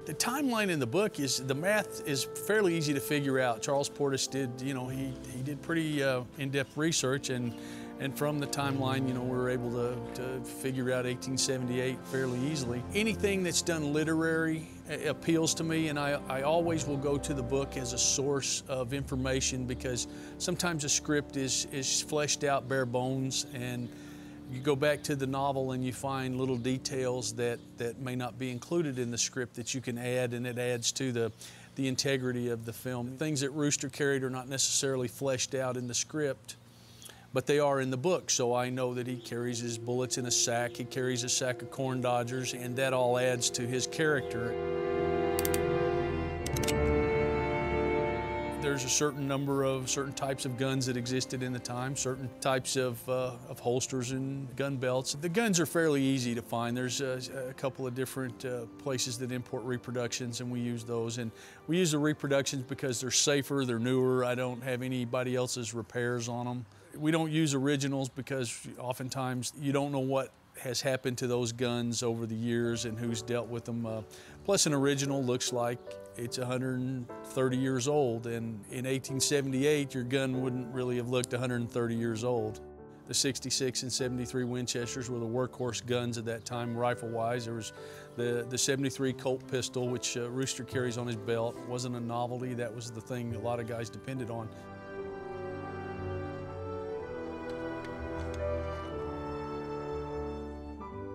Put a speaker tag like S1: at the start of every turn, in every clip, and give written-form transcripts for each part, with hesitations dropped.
S1: The timeline in the book is, the math is fairly easy to figure out. Charles Portis did, you know, he did pretty in-depth research, and from the timeline, you know, we were able to figure out 1878 fairly easily. Anything that's done literary appeals to me, and I always will go to the book as a source of information, because sometimes a script is fleshed out bare bones, and you go back to the novel and you find little details that may not be included in the script that you can add, and it adds to the integrity of the film. Things that Rooster carried are not necessarily fleshed out in the script, but they are in the book. So I know that he carries his bullets in a sack, he carries a sack of corn dodgers, and that all adds to his character. There's a certain number of certain types of guns that existed in the time, certain types of holsters and gun belts. The guns are fairly easy to find. There's a couple of different places that import reproductions, and we use those. And we use the reproductions because they're safer, they're newer. I don't have anybody else's repairs on them. We don't use originals because oftentimes you don't know what has happened to those guns over the years and who's dealt with them. Plus, an original looks like it's 130 years old, and in 1878 your gun wouldn't really have looked 130 years old. The 66 and 73 Winchesters were the workhorse guns at that time, rifle-wise. There was the 73 Colt pistol, which Rooster carries on his belt. It wasn't a novelty, that was the thing a lot of guys depended on.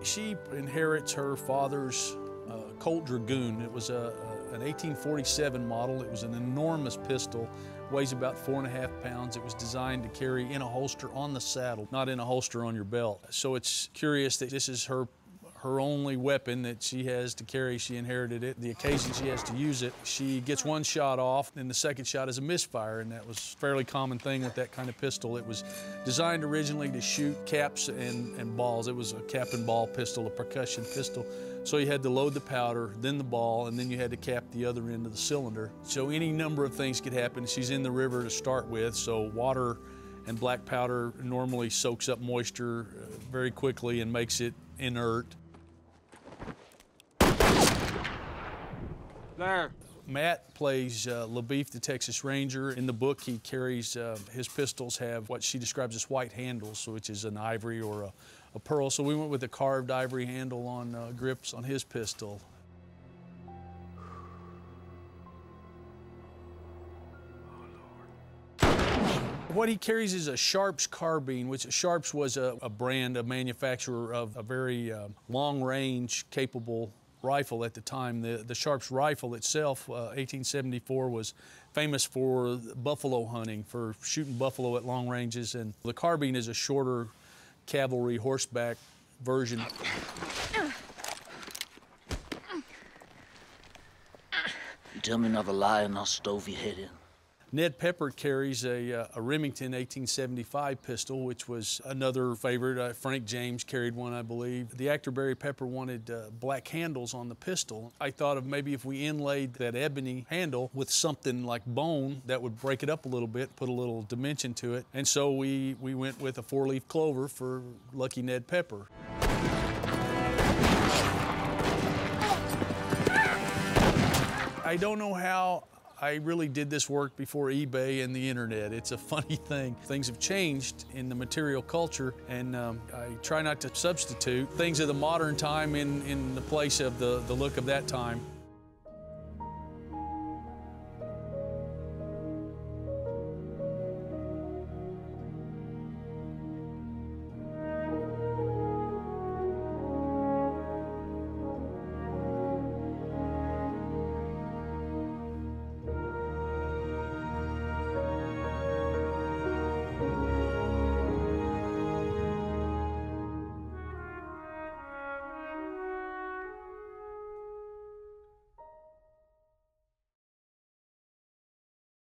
S1: She inherits her father's Colt Dragoon. It was an 1847 model. It was an enormous pistol, weighs about 4.5 pounds. It was designed to carry in a holster on the saddle, not in a holster on your belt. So it's curious that this is her only weapon that she has to carry. She inherited it. The occasion she has to use it, she gets one shot off, and the second shot is a misfire, and that was a fairly common thing with that kind of pistol. It was designed originally to shoot caps and balls. It was a cap and ball pistol, a percussion pistol. So you had to load the powder, then the ball, and then you had to cap the other end of the cylinder. So any number of things could happen. She's in the river to start with, so water and black powder normally soaks up moisture very quickly and makes it inert.
S2: There.
S1: Matt plays LaBeef, the Texas Ranger. In the book, he carries, his pistols have what she describes as white handles, which is an ivory or a pearl. So we went with a carved ivory handle on grips on his pistol. What he carries is a Sharps carbine, which Sharps was a brand, a manufacturer of a very long-range, capable rifle at the time. The Sharps rifle itself, 1874, was famous for buffalo hunting, for shooting buffalo at long ranges, and the carbine is a shorter cavalry horseback version.
S3: You tell me another lie and I'll stove your head in.
S1: Ned Pepper carries a Remington 1875 pistol, which was another favorite. Frank James carried one, I believe. The actor Barry Pepper wanted black handles on the pistol. I thought of maybe if we inlaid that ebony handle with something like bone, that would break it up a little bit, put a little dimension to it. And so we went with a 4-leaf clover for Lucky Ned Pepper. I don't know how I really did this work before eBay and the internet. It's a funny thing. Things have changed in the material culture, and I try not to substitute things of the modern time in the place of the look of that time.